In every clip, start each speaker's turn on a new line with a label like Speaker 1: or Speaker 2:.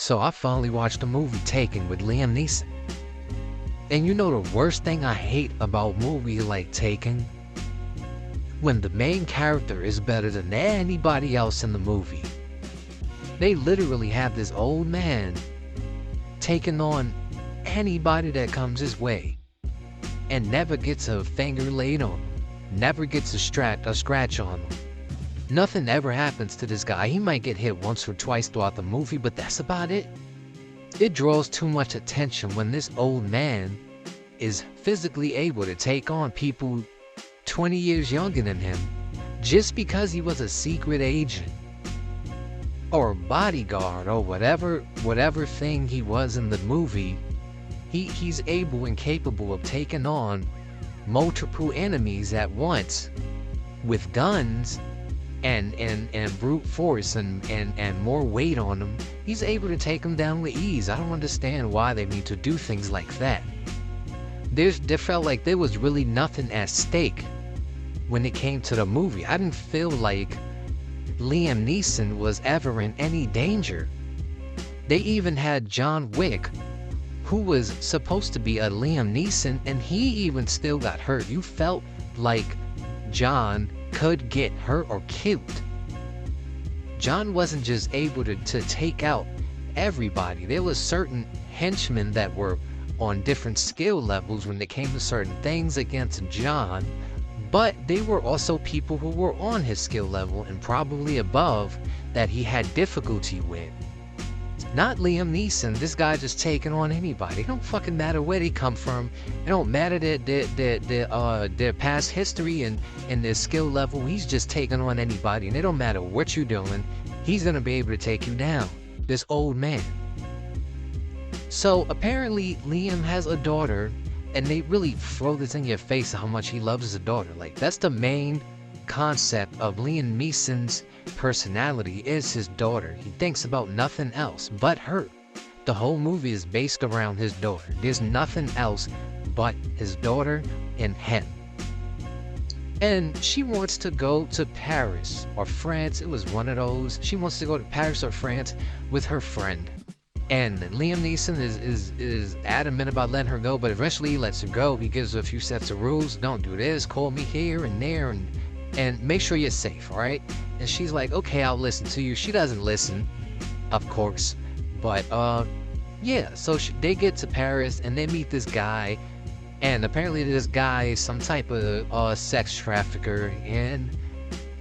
Speaker 1: So I finally watched a movie Taken with Liam Neeson. And you know the worst thing I hate about movies like Taken? When the main character is better than anybody else in the movie. They literally have this old man taking on anybody that comes his way and never gets a finger laid on him, never gets a scratch on him. Nothing ever happens to this guy. He might get hit once or twice throughout the movie, but that's about it. It draws too much attention when this old man is physically able to take on people 20 years younger than him just because he was a secret agent or a bodyguard or whatever thing he was in the movie. He's able and capable of taking on multiple enemies at once with guns and brute force and more weight on them. He's able to take them down with ease. I don't understand why they need to do things like that. There felt like there was really nothing at stake when it came to the movie. I didn't feel like Liam Neeson was ever in any danger. They even had John Wick, who was supposed to be a Liam Neeson, and he even still got hurt. You felt like John could get hurt or killed. John wasn't just able to take out everybody. There was certain henchmen that were on different skill levels when it came to certain things against John, but they were also people who were on his skill level and probably above that he had difficulty with. Not Liam Neeson. This guy just taking on anybody. It don't fucking matter where they come from. It don't matter their past history and their skill level. He's just taking on anybody, and it don't matter what you're doing. He's gonna be able to take you down. This old man. So apparently Liam has a daughter, and they really throw this in your face how much he loves his daughter. Like, that's the main concept of Liam Neeson's personality, is his daughter. He thinks about nothing else but her. The whole movie is based around his daughter. There's nothing else but his daughter and him. And she wants to go to Paris or France. It was one of those. She wants to go to Paris or France with her friend. And Liam Neeson is adamant about letting her go, but eventually he lets her go. He gives her a few sets of rules. Don't do this. Call me here and there, and make sure you're safe, all right? And she's like, okay, I'll listen to you. She doesn't listen, of course. But, yeah, so they get to Paris, and they meet this guy. And apparently this guy is some type of sex trafficker, and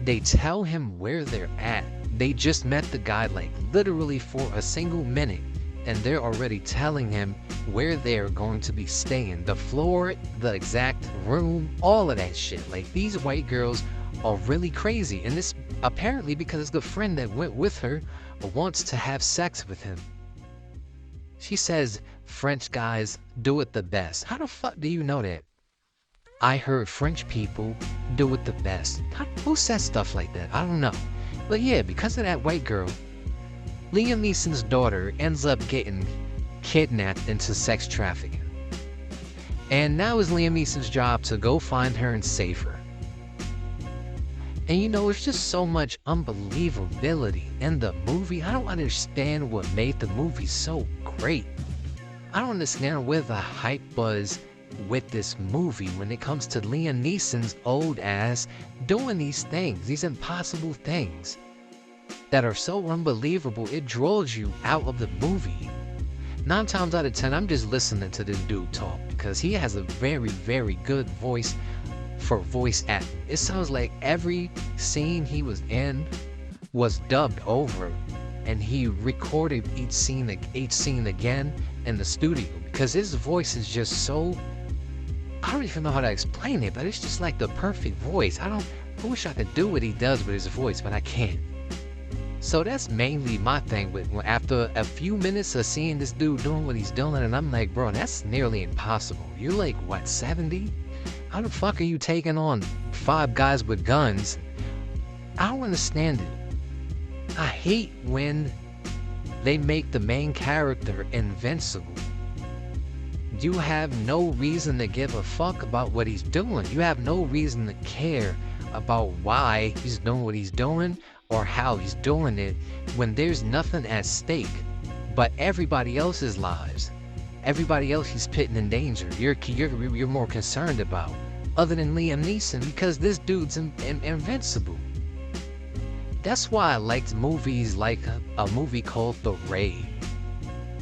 Speaker 1: they tell him where they're at. They just met the guy, like, literally for a single minute. And they're already telling him where they're going to be staying. The floor, the exact room, all of that shit. Like, these white girls are really crazy. And this apparently because the friend that went with her wants to have sex with him. She says French guys do it the best. How the fuck do you know that? I heard French people do it the best. Who says stuff like that? I don't know. But yeah, because of that white girl, Liam Neeson's daughter ends up getting kidnapped into sex trafficking. And now it's Liam Neeson's job to go find her and save her. And you know, it's just so much unbelievability in the movie. I don't understand what made the movie so great. I don't understand where the hype was with this movie when it comes to Liam Neeson's old ass doing these things, these impossible things that are so unbelievable. It draws you out of the movie. 9 times out of 10, I'm just listening to this dude talk because he has a very, very good voice for voice acting. It sounds like every scene he was in was dubbed over, and he recorded each scene again in the studio because his voice is just so, I don't even know how to explain it, but it's just like the perfect voice. I wish I could do what he does with his voice, but I can't. So that's mainly my thing with after a few minutes of seeing this dude doing what he's doing, and I'm like, bro, that's nearly impossible. You're like, what, 70? How the fuck are you taking on 5 guys with guns? I don't understand it. I hate when they make the main character invincible. You have no reason to give a fuck about what he's doing. You have no reason to care about why he's doing what he's doing or how he's doing it when there's nothing at stake. But everybody else's lives, everybody else he's putting in danger, you're more concerned about, other than Liam Neeson, because this dude's invincible. That's why I liked movies like a movie called The Raid.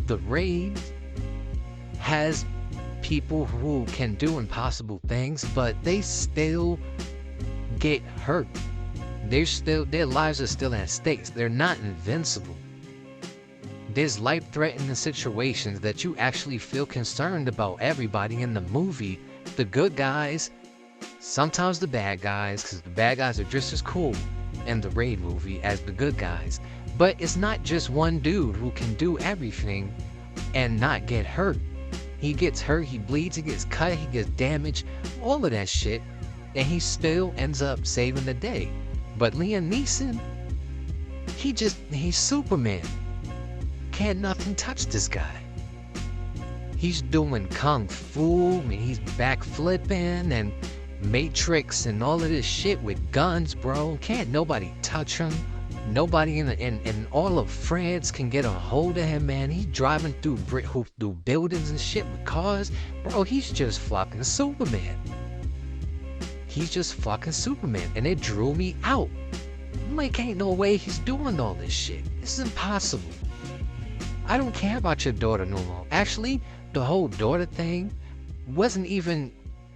Speaker 1: The Raid has people who can do impossible things, but they still get hurt. Their lives are still at stake. They're not invincible. There's life-threatening situations that you actually feel concerned about everybody in the movie. The good guys, sometimes the bad guys, because the bad guys are just as cool in the Raid movie as the good guys. But it's not just one dude who can do everything and not get hurt. He gets hurt, he bleeds, he gets cut, he gets damaged, all of that shit, and he still ends up saving the day. But Liam Neeson, he's Superman. Can't nothing touch this guy. He's doing kung fu, he's backflipping and Matrix and all of this shit with guns, bro. Can't nobody touch him. Nobody in all of France can get a hold of him, man. He's driving through buildings and shit with cars. Bro, he's just fucking Superman. He's just fucking Superman. And it drew me out. I'm like, ain't no way he's doing all this shit. This is impossible. I don't care about your daughter no more. Actually, the whole daughter thing wasn't even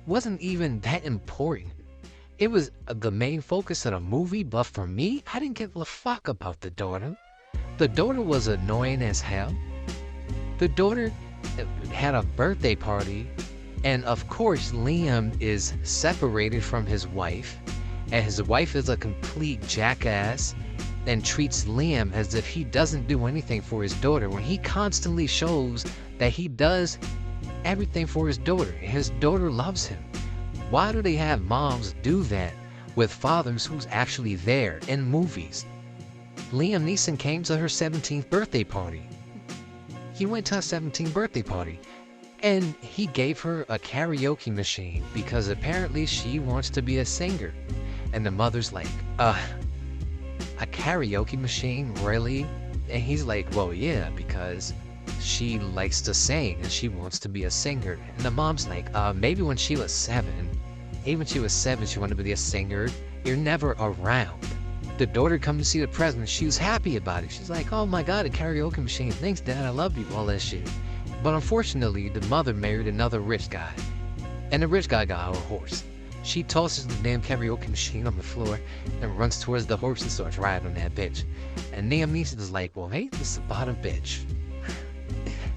Speaker 1: that important. It was the main focus of the movie, but for me, I didn't give a fuck about the daughter. The daughter was annoying as hell. The daughter had a birthday party, and of course, Liam is separated from his wife, and his wife is a complete jackass and treats Liam as if he doesn't do anything for his daughter, when he constantly shows that he does everything for his daughter. His daughter loves him. Why do they have moms do that with fathers who's actually there in movies? Liam Neeson came to her 17th birthday party. He went to her 17th birthday party, and he gave her a karaoke machine because apparently she wants to be a singer. And the mother's like, a karaoke machine, really? And he's like, well, yeah, because she likes to sing and she wants to be a singer. And the mom's like, maybe when she was 7. Even when she was 7, she wanted to be a singer. You're never around. The daughter come to see the president. She was happy about it. She's like, oh my God, a karaoke machine. Thanks, Dad. I love you. All that shit. But unfortunately, the mother married another rich guy. And the rich guy got her a horse. She tosses the damn karaoke machine on the floor and runs towards the horse and starts riding on that bitch. And Liam Neeson is like, well, hey, this is a bottom bitch.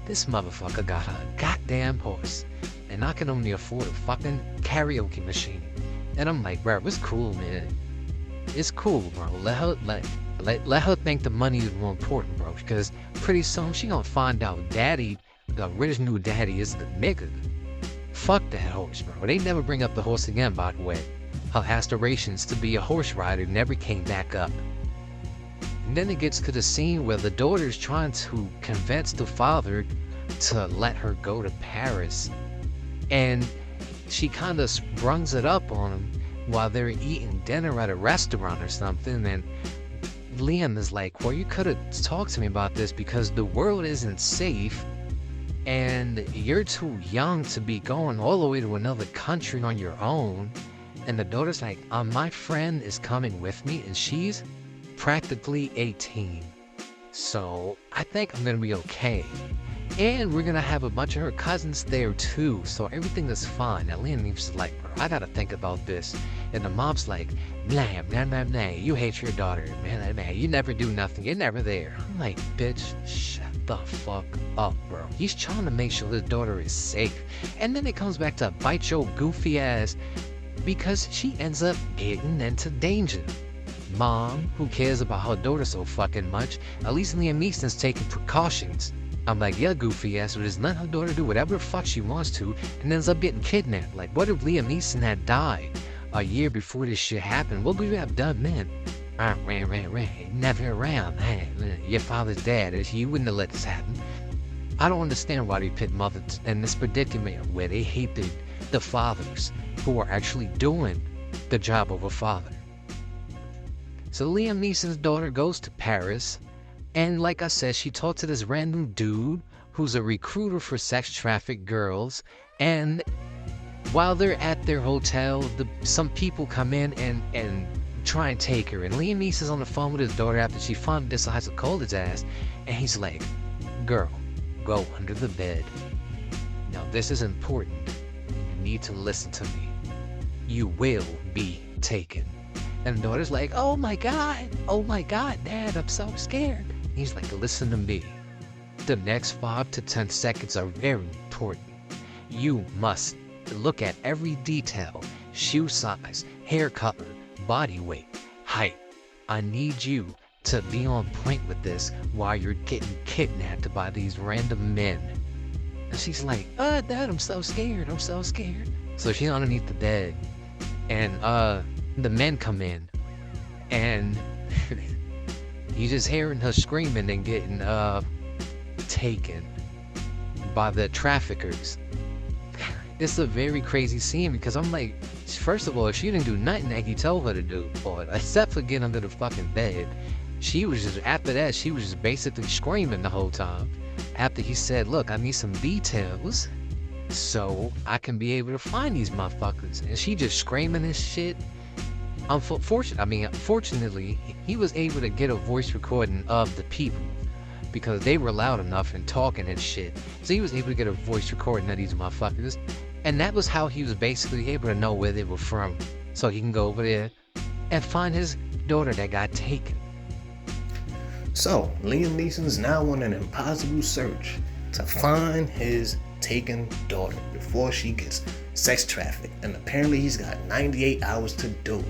Speaker 1: This motherfucker got a goddamn horse, and I can only afford a fucking karaoke machine. And I'm like, bro, it's cool, man. It's cool, bro. Let her think the money is more important, bro. Because pretty soon she gonna find out daddy, the original daddy, is the nigga. Fuck that horse, bro. They never bring up the horse again, by the way. Her aspirations to be a horse rider never came back up. And then it gets to the scene where the daughter's trying to convince the father to let her go to Paris. And she kind of sprungs it up on him while they're eating dinner at a restaurant or something. And Liam is like, well, you could have talked to me about this because the world isn't safe. And you're too young to be going all the way to another country on your own. And the daughter's like, my friend is coming with me and she's practically 18. So I think I'm gonna be okay. And we're gonna have a bunch of her cousins there too. So everything is fine. Now Liam is like, bro, I gotta think about this. And the mom's like, nah, you hate your daughter, man, you never do nothing, you're never there. I'm like, bitch, shut the fuck up, bro. He's trying to make sure his daughter is safe. And then it comes back to bite your goofy ass because she ends up getting into danger. Mom, who cares about her daughter so fucking much? At least Liam Neeson's taking precautions. I'm like, yeah, goofy ass, but just let her daughter do whatever the fuck she wants to and ends up getting kidnapped. Like, what if Liam Neeson had died a year before this shit happened? What would we have done then? Never around. Hey, your father's dad. He wouldn't have let this happen. I don't understand why they put mothers in this predicament where they hate the fathers who are actually doing the job of a father. So Liam Neeson's daughter goes to Paris, And like I said, she talked to this random dude who's a recruiter for sex trafficked girls. And while they're at their hotel, some people come in and try and take her. And Liam Neeson's on the phone with his daughter after she finally decides to call his ass. And he's like, girl, go under the bed. Now this is important. You need to listen to me. You will be taken. And the daughter's like, oh my God, Dad, I'm so scared. He's like, listen to me. The next 5 to 10 seconds are very important. You must look at every detail, shoe size, hair color, body weight, height. I need you to be on point with this while you're getting kidnapped by these random men. And she's like, Dad, I'm so scared, So she's underneath the bed, and the men come in, and you just hearing her screaming and getting taken by the traffickers. It's a very crazy scene because I'm like, first of all, she didn't do nothing that he told her to do, except for get under the fucking bed. After that, she was just basically screaming the whole time. After he said, look, I need some details so I can be able to find these motherfuckers. And she just screaming this shit. Fortunately, he was able to get a voice recording of the people because they were loud enough and talking and shit. So he was able to get a voice recording of these motherfuckers. And that was how he was basically able to know where they were from. So he can go over there and find his daughter that got taken.
Speaker 2: So, Liam Neeson's now on an impossible search to find his taken daughter before she gets sex trafficked. And apparently he's got 98 hours to do it.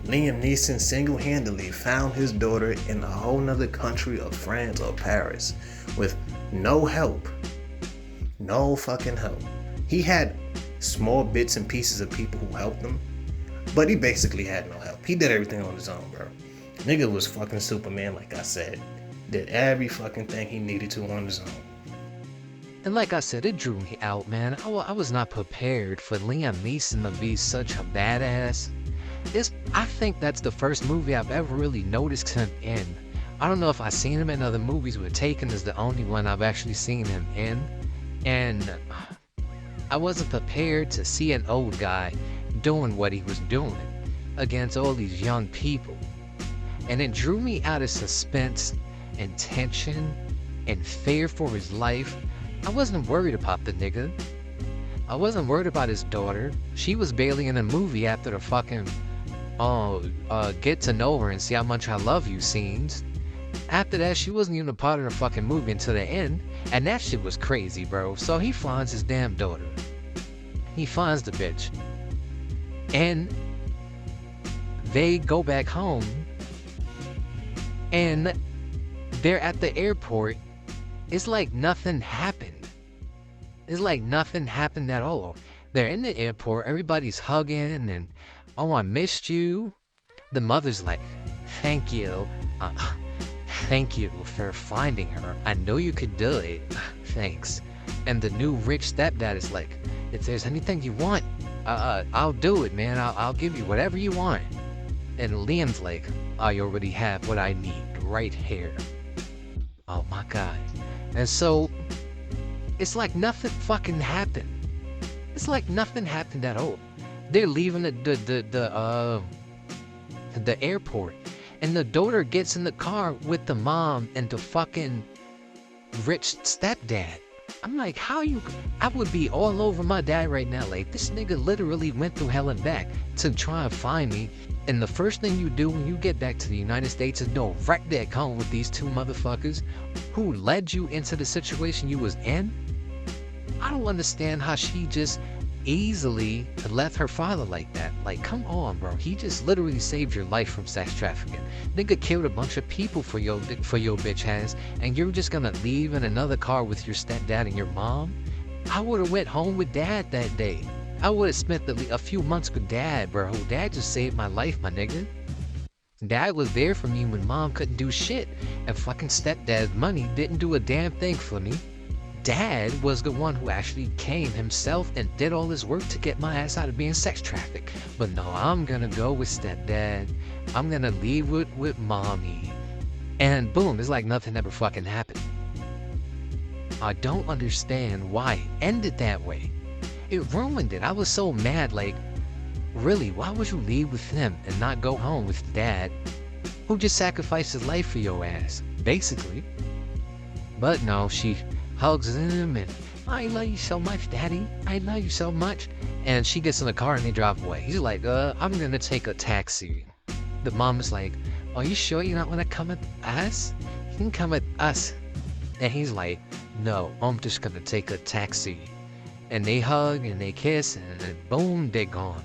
Speaker 2: Liam Neeson single-handedly found his daughter in a whole nother country of France or Paris with no help. No fucking help. He had small bits and pieces of people who helped him, but he basically had no help. He did everything on his own, bro. Nigga was fucking Superman, like I said. Did every fucking thing he needed to on his own.
Speaker 1: And like I said, it drew me out, man. I was not prepared for Liam Neeson to be such a badass. I think that's the first movie I've ever really noticed him in. I don't know if I've seen him in other movies, but Taken is the only one I've actually seen him in. And I wasn't prepared to see an old guy doing what he was doing against all these young people. And it drew me out of suspense and tension and fear for his life. I wasn't worried about the nigga. I wasn't worried about his daughter. She was barely in the movie after the fucking get to know her and see how much I love you scenes. After that, she wasn't even a part of the fucking movie until the end. And that shit was crazy, bro. So he finds his damn daughter. He finds the bitch. And they go back home. And they're at the airport. It's like nothing happened. It's like nothing happened at all. They're in the airport. Everybody's hugging and, oh, I missed you. The mother's like, thank you. Thank you for finding her. I know you could do it. Thanks. And the new rich stepdad is like, if there's anything you want, I'll do it, man. I'll give you whatever you want. And Liam's like, I already have what I need right here. Oh my God. And so, it's like nothing fucking happened. It's like nothing happened at all. They're leaving the airport. And the daughter gets in the car with the mom and the fucking rich stepdad. I'm like, I would be all over my dad right now. Like, this nigga literally went through hell and back to try and find me. And the first thing you do when you get back to the United States is go right back home with these two motherfuckers who led you into the situation you was in. I don't understand how she just easily left her father like that. Like, come on, bro. He just literally saved your life from sex trafficking. Nigga killed a bunch of people for your bitch ass, and you're just gonna leave in another car with your stepdad and your mom? I would have went home with dad that day. I would have spent a few months with dad, bro. Dad just saved my life, my nigga. Dad was there for me when mom couldn't do shit, and fucking stepdad's money didn't do a damn thing for me. Dad was the one who actually came himself and did all this work to get my ass out of being sex trafficked. But no, I'm gonna go with stepdad. I'm gonna leave with mommy. And boom, it's like nothing ever fucking happened. I don't understand why it ended that way. It ruined it. I was so mad, like, really, why would you leave with him and not go home with dad, who just sacrificed his life for your ass, basically? But no, she hugs him and, I love you so much, daddy. I love you so much. And she gets in the car and they drive away. He's like, I'm gonna take a taxi. The mom is like, are you sure you don't want to come with us? You can come with us. And he's like, no, I'm just gonna take a taxi. And they hug and they kiss and then boom, they're gone.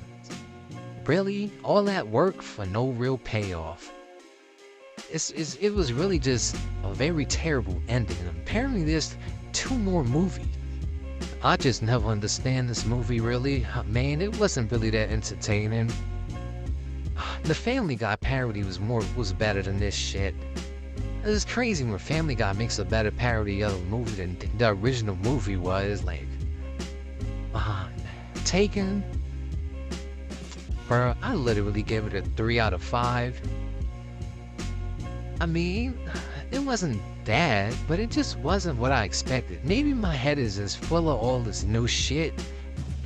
Speaker 1: Really? All that work for no real payoff. It was really just a very terrible ending. And apparently there's 2 more movies. I just never understand this movie really. Man, it wasn't really that entertaining. The Family Guy parody was better than this shit. It's crazy when Family Guy makes a better parody of a movie than the original movie was. Like, Taken. Bro, I literally gave it a 3 out of 5. I mean, it wasn't bad, but it just wasn't what I expected. Maybe my head is just full of all this new shit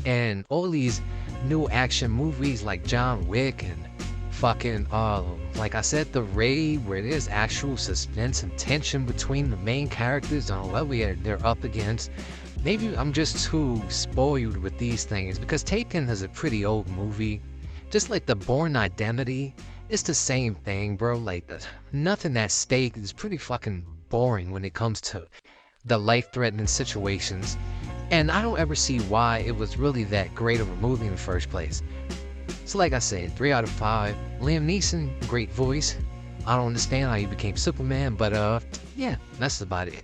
Speaker 1: and all these new action movies like John Wick and fucking, like I said, The Raid, where there's actual suspense and tension between the main characters on what they're up against. Maybe I'm just too spoiled with these things because Taken is a pretty old movie. Just like The Bourne Identity, it's the same thing, bro. Like, nothing at stake is pretty fucking boring when it comes to the life-threatening situations. And I don't ever see why it was really that great of a movie in the first place. So like I said, 3 out of 5. Liam Neeson, great voice. I don't understand how he became Superman, but yeah, that's about it.